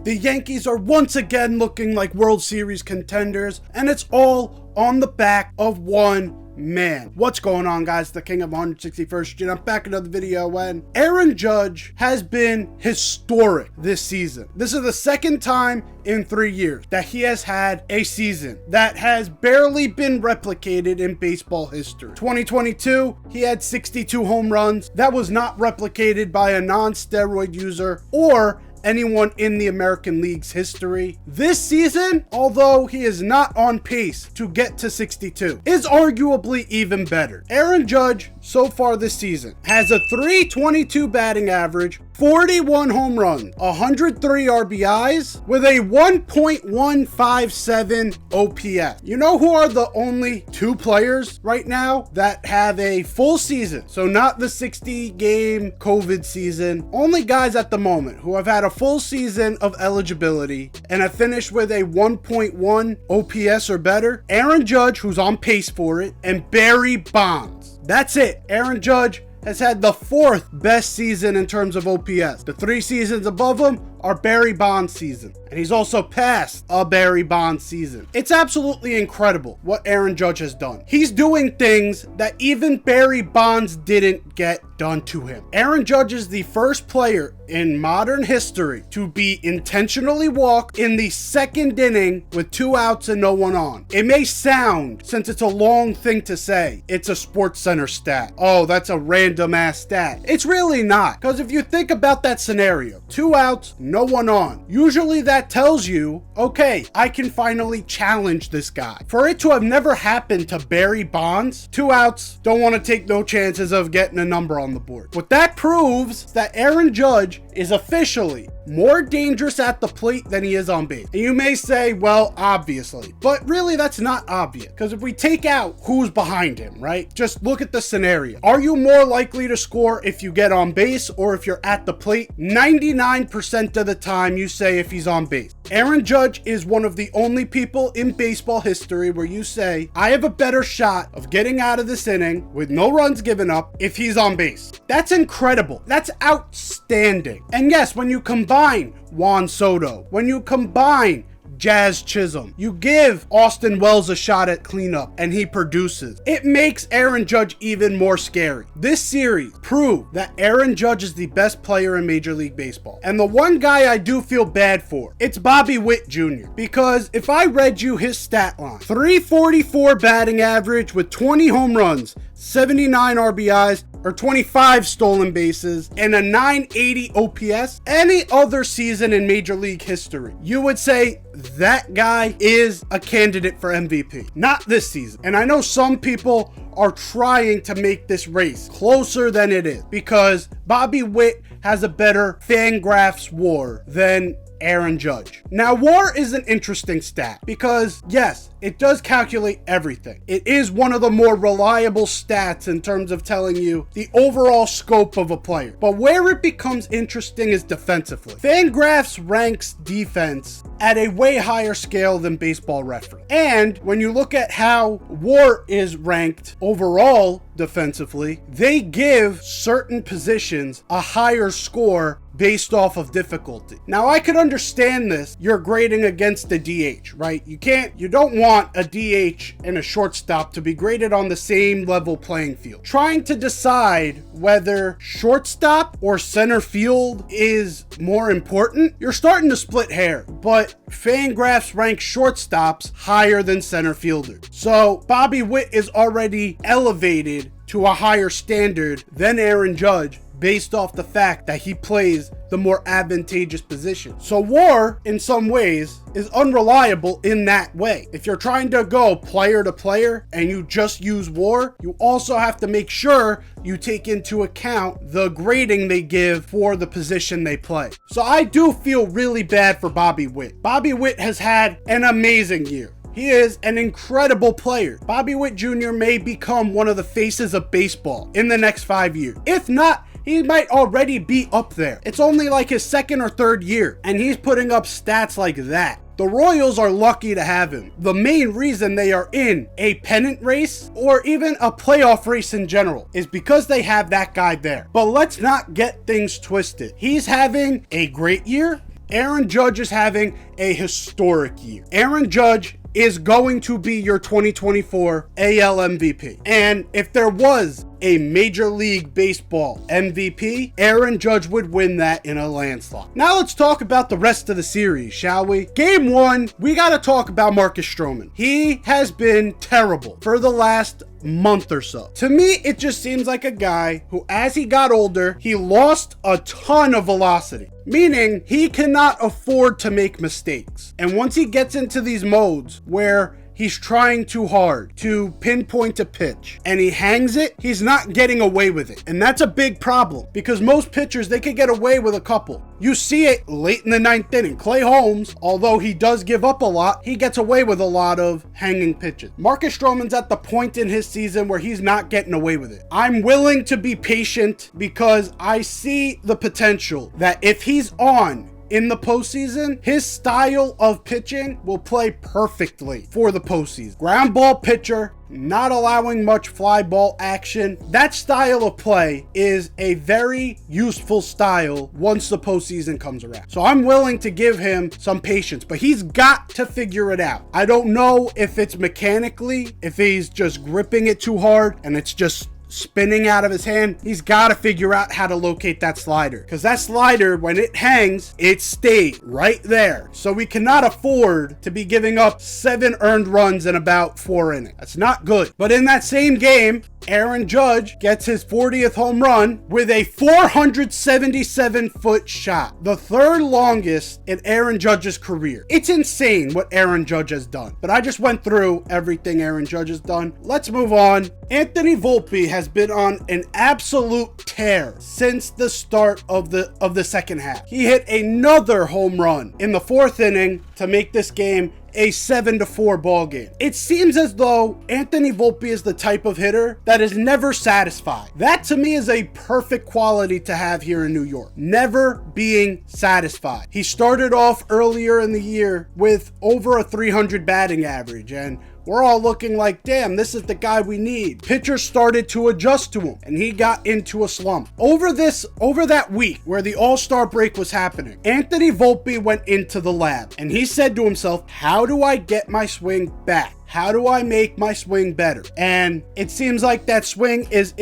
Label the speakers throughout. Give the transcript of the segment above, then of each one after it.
Speaker 1: The Yankees are once again looking like World Series contenders, and it's all on the back of one man. What's going on, guys? The king of 161st Gen. I'm back in another video, and Aaron Judge has been historic this season. This is the second time in 3 years that he has had a season that has barely been replicated in baseball history. 2022, he had 62 home runs. That was not replicated by a non-steroid user or anyone in the American League's history. This season, although he is not on pace to get to 62, is arguably even better. Aaron Judge, so far this season, has a .322 batting average, 41 home runs, 103 RBIs, with a 1.157 OPS. You know who are the only two players right now that have a full season? So not the 60-game COVID season. Only guys at the moment who have had a full season of eligibility and have finished with a 1.1 OPS or better: Aaron Judge, who's on pace for it, and Barry Bonds. That's it. Aaron Judge has had the fourth best season in terms of OPS. The 3 seasons above him are Barry Bonds' season, and he's also passed a Barry Bonds season. It's absolutely incredible what Aaron Judge has done. He's doing things that even Barry Bonds didn't get done to him. Aaron Judge is the first player in modern history to be intentionally walked in the second inning with 2 outs and no one on. It may sound, since it's a long thing to say, it's a Sports Center stat. Oh, that's a random ass stat. It's really not, because if you think about that scenario, 2 outs, no one on. Usually that tells you, okay, I can finally challenge this guy. For it to have never happened to Barry Bonds, 2 outs, don't want to take no chances of getting a number on the board. What that proves that Aaron Judge is officially more dangerous at the plate than he is on base. And you may say, well, obviously, but really that's not obvious, because if we take out who's behind him, right? Just look at the scenario. Are you more likely to score if you get on base or if you're at the plate? 99% of the time you say if he's on base. Aaron Judge is one of the only people in baseball history where you say, I have a better shot of getting out of this inning with no runs given up if he's on base. That's incredible. That's outstanding. And yes, when you combine Juan Soto, when you combine Jazz Chisholm, you give Austin Wells a shot at cleanup and he produces, it makes Aaron Judge even more scary. This series proved that Aaron Judge is the best player in Major League Baseball. And the one guy I do feel bad for, it's Bobby Witt Jr. Because if I read you his stat line, .344 batting average with 20 home runs, 79 RBIs, or 25 stolen bases, and a .980 OPS, any other season in Major League history, you would say that guy is a candidate for MVP. Not this season. And I know some people are trying to make this race closer than it is, because Bobby Witt has a better Fangraphs WAR than Aaron Judge. Now, WAR is an interesting stat because, yes, it does calculate everything. It is one of the more reliable stats in terms of telling you the overall scope of a player. But where it becomes interesting is defensively. Fangraphs ranks defense at a way higher scale than Baseball Reference. And when you look at how WAR is ranked overall defensively, they give certain positions a higher score based off of difficulty. Now, I could understand this. You're grading against the DH, right? You don't want a DH and a shortstop to be graded on the same level playing field. Trying to decide whether shortstop or center field is more important, you're starting to split hair. But Fangraphs rank shortstops higher than center fielders. So Bobby Witt is already elevated to a higher standard than Aaron Judge based off the fact that he plays the more advantageous position. So WAR, in some ways, is unreliable in that way. If you're trying to go player to player and you just use WAR, you also have to make sure you take into account the grading they give for the position they play. So I do feel really bad for Bobby Witt. Bobby Witt has had an amazing year. He is an incredible player. Bobby Witt Jr. may become one of the faces of baseball in the next 5 years. If not, he might already be up there. It's only like his second or third year, and he's putting up stats like that. The Royals are lucky to have him. The main reason they are in a pennant race or even a playoff race in general is because they have that guy there. But let's not get things twisted. He's having a great year, Aaron Judge is having a historic year. Aaron Judge is going to be your 2024 AL MVP. And if there was a Major League Baseball MVP, Aaron Judge would win that in a landslide. Now let's talk about the rest of the series, shall we? Game 1, we got to talk about Marcus Stroman. He has been terrible for the last month or so. To me, it just seems like a guy who, as he got older, he lost a ton of velocity, meaning he cannot afford to make mistakes. And once he gets into these modes where he's trying too hard to pinpoint a pitch and he hangs it, he's not getting away with it. And that's a big problem because most pitchers, they could get away with a couple. You see it late in the 9th inning. Clay Holmes, although he does give up a lot, he gets away with a lot of hanging pitches. Marcus Stroman's at the point in his season where he's not getting away with it. I'm willing to be patient because I see the potential that if he's on in the postseason, his style of pitching will play perfectly for the postseason. Ground ball pitcher, not allowing much fly ball action. That style of play is a very useful style once the postseason comes around. So I'm willing to give him some patience, but he's got to figure it out. I don't know if it's mechanically, if he's just gripping it too hard and it's just spinning out of his hand. He's got to figure out how to locate that slider, because that slider, when it hangs, it stays right there. So we cannot afford to be giving up 7 earned runs in about 4 innings. That's not good. But in that same game, Aaron Judge gets his 40th home run with a 477-foot shot, the 3rd longest in Aaron Judge's career. It's insane what Aaron Judge has done, but I just went through everything Aaron Judge has done. Let's move on. Anthony Volpe has been on an absolute tear since the start of the second half. He hit another home run in the 4th inning to make this game a 7-4 ball game. It seems as though Anthony Volpe is the type of hitter that is never satisfied. That to me is a perfect quality to have here in New York. Never being satisfied. He started off earlier in the year with over a 300 batting average, and we're all looking like, damn, this is the guy we need. Pitchers started to adjust to him, and he got into a slump. Over that week where the All-Star break was happening, Anthony Volpe went into the lab, and he said to himself, how do I get my swing back? How do I make my swing better? And it seems like that swing is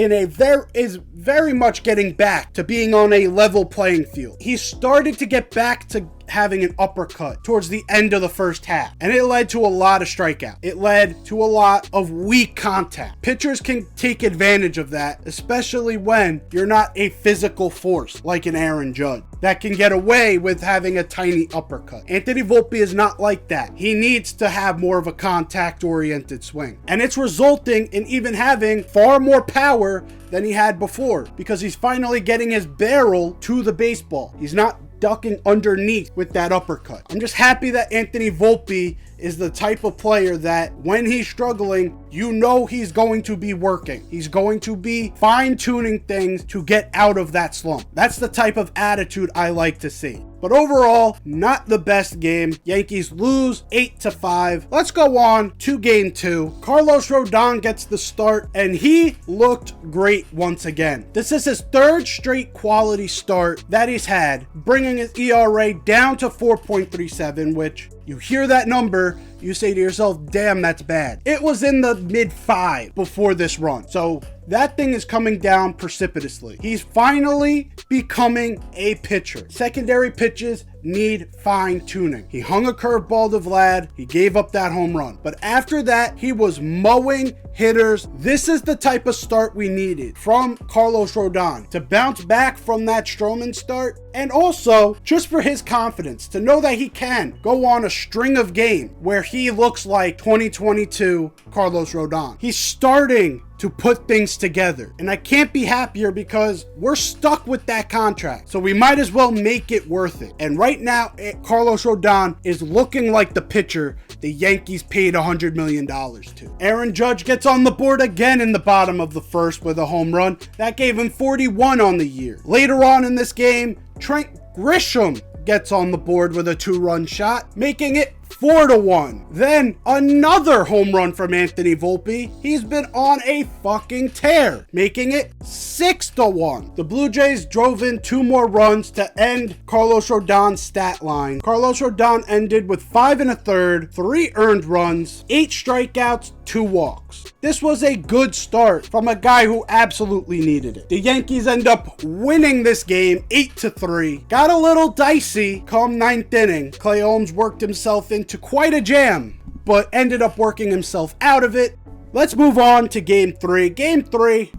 Speaker 1: very much getting back to being on a level playing field. He started to get back to having an uppercut towards the end of the first half, and it led to a lot of strikeouts. It led to a lot of weak contact. Pitchers can take advantage of that, especially when you're not a physical force like an Aaron Judge that can get away with having a tiny uppercut. Anthony Volpe is not like that. He needs to have more of a contact-oriented swing, and it's resulting in even having far more power than he had before because he's finally getting his barrel to the baseball. He's not ducking underneath with that uppercut. I'm just happy that Anthony Volpe is the type of player that when he's struggling, you know he's going to be working. He's going to be fine-tuning things to get out of that slump. That's the type of attitude I like to see. But overall, not the best game. Yankees lose 8-5. Let's go on to game 2. Carlos Rodon gets the start, and he looked great once again. This is his 3rd straight quality start that he's had, bringing his ERA down to 4.37, which you hear that number, you say to yourself, damn, that's bad. It was in the mid-5 before this run. So that thing is coming down precipitously. He's finally becoming a pitcher. Secondary pitches need fine-tuning. He hung a curveball to Vlad. He gave up that home run. But after that, he was mowing hitters. This is the type of start we needed from Carlos Rodon to bounce back from that Stroman start, and also just for his confidence to know that he can go on a string of games where he looks like 2022 Carlos Rodon. He's starting to put things together, and I can't be happier because we're stuck with that contract, so we might as well make it worth it. And right now, Carlos Rodon is looking like the pitcher the Yankees paid $100 million to. Aaron Judge gets on the board again in the bottom of the 1st with a home run. That gave him 41 on the year. Later on in this game, Trent Grisham gets on the board with a 2-run shot, making it 4-1. Then another home run from Anthony Volpe. He's been on a fucking tear, making it 6-1. The Blue Jays drove in 2 more runs to end Carlos Rodon's stat line. Carlos Rodon ended with 5 1/3, 3 earned runs, 8 strikeouts, 2 walks. This was a good start from a guy who absolutely needed it. The Yankees end up winning this game 8-3. Got a little dicey come 9th inning. Clay Holmes worked himself into quite a jam, but ended up working himself out of it. Let's move on to Game 3. Game 3,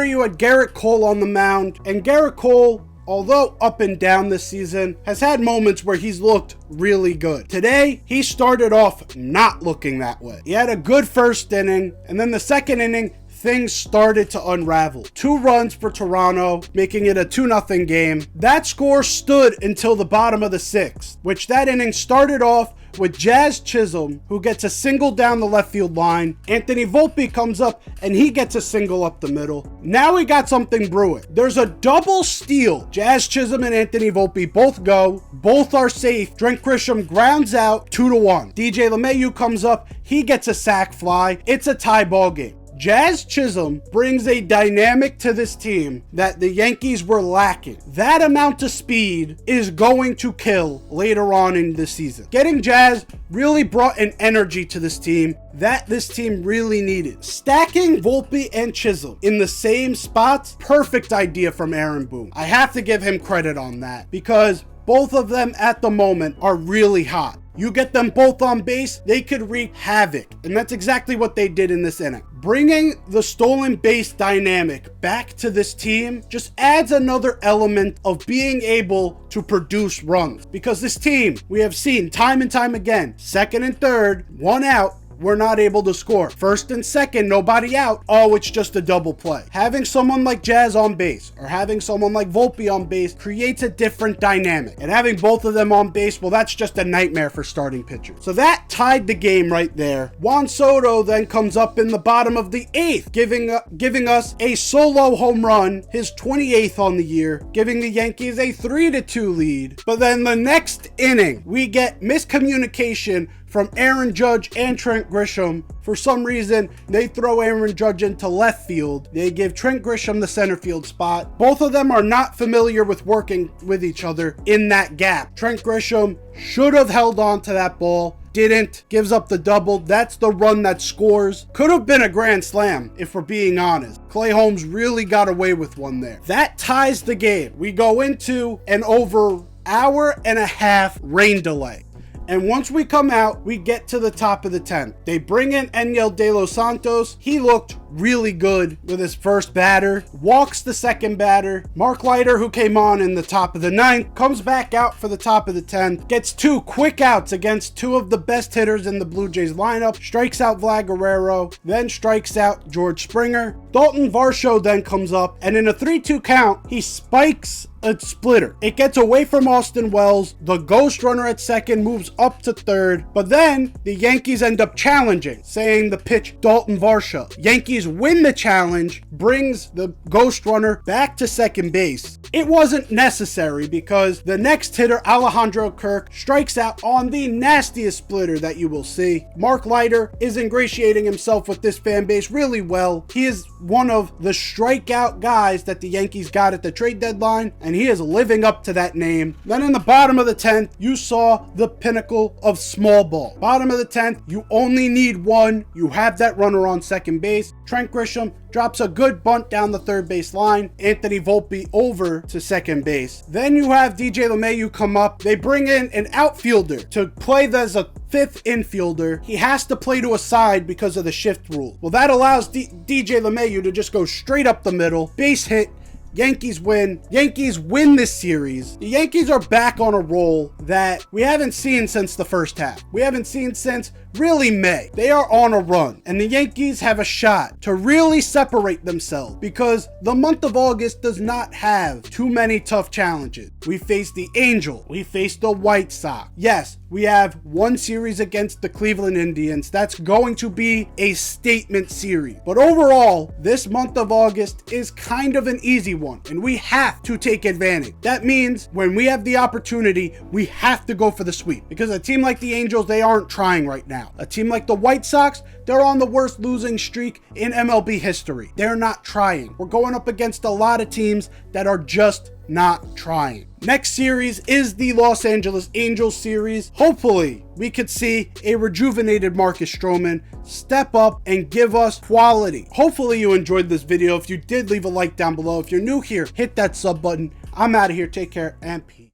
Speaker 1: you had Garrett Cole on the mound, and Garrett Cole, although up and down this season, has had moments where he's looked really good. Today, he started off not looking that way. He had a good first inning, and then the second inning, things started to unravel. 2 runs for Toronto, making it a 2-0 game. That score stood until the bottom of the 6th, which that inning started off with Jazz Chisholm, who gets a single down the left field line. Anthony Volpe comes up and he gets a single up the middle. Now we got something brewing. There's a double steal. Jazz Chisholm and Anthony Volpe both go. Both are safe. Trent Grisham grounds out 2-1. DJ LeMahieu comes up. He gets a sac fly. It's a tie ball game. Jazz Chisholm brings a dynamic to this team that the Yankees were lacking. That amount of speed is going to kill later on in the season. Getting Jazz really brought an energy to this team that this team really needed. Stacking Volpe and Chisholm in the same spots, perfect idea from Aaron Boone. I have to give him credit on that because both of them at the moment are really hot. You get them both on base, they could wreak havoc. And that's exactly what they did in this inning. Bringing the stolen base dynamic back to this team just adds another element of being able to produce runs. Because this team, we have seen time and time again, second and third, 1 out, we're not able to score. First and second, nobody out. Oh, it's just a double play. Having someone like Jazz on base or having someone like Volpe on base creates a different dynamic. And having both of them on base, well, that's just a nightmare for starting pitchers. So that tied the game right there. Juan Soto then comes up in the bottom of the 8th, giving us a solo home run, his 28th on the year, giving the Yankees a 3-2 lead. But then the next inning, we get miscommunication from Aaron Judge and Trent Grisham. For some reason, they throw Aaron Judge into left field. They give Trent Grisham the center field spot. Both of them are not familiar with working with each other in that gap. Trent Grisham should have held on to that ball. Didn't. Gives up the double. That's the run that scores. Could have been a grand slam, if we're being honest. Clay Holmes really got away with one there. That ties the game. We go into an over hour and a half rain delay. And once we come out, we get to the top of the 10th. They bring in Enyel De Los Santos. He looked really good with his first batter. Walks the second batter. Mark Leiter, who came on in the top of the 9th, comes back out for the top of the 10th. Gets 2 quick outs against 2 of the best hitters in the Blue Jays lineup. Strikes out Vlad Guerrero. Then strikes out George Springer. Dalton Varsho then comes up. And in a 3-2 count, he spikes a splitter. It gets away from Austin Wells. The ghost runner at second moves up to third, but then the Yankees end up challenging, saying the pitch Dalton Varsho. Yankees win the challenge, brings the ghost runner back to second base. It wasn't necessary because the next hitter, Alejandro Kirk, strikes out on the nastiest splitter that you will see. Mark Leiter is ingratiating himself with this fan base really well. He is one of the strikeout guys that the Yankees got at the trade deadline, and he is living up to that name. Then in the bottom of the 10th, you saw the pinnacle of small ball. Bottom of the 10th, you only need 1. You have that runner on second base. Trent Grisham drops a good bunt down the third base line. Anthony Volpe over to second base. Then you have DJ LeMahieu come up. They bring in an outfielder to play as a 5th infielder. He has to play to a side because of the shift rule. Well, that allows DJ LeMahieu to just go straight up the middle. Base hit. Yankees win. Yankees win this series. The Yankees are back on a roll that we haven't seen since the first half. We haven't seen since really May. They are on a run, and the Yankees have a shot to really separate themselves because the month of August does not have too many tough challenges. We face the Angels. We face the White Sox. Yes, we have one series against the Cleveland Indians. That's going to be a statement series. But overall, this month of August is kind of an easy one, and we have to take advantage. That means when we have the opportunity, we have to go for the sweep, because a team like the Angels, they aren't trying right now. A team like the White Sox, they're on the worst losing streak in MLB history. They're not trying. We're going up against a lot of teams that are just not trying. Next series is the Los Angeles Angels series. Hopefully, we could see a rejuvenated Marcus Stroman step up and give us quality. Hopefully you enjoyed this video. If you did, leave a like down below. If you're new here, hit that sub button. I'm out of here. Take care and peace.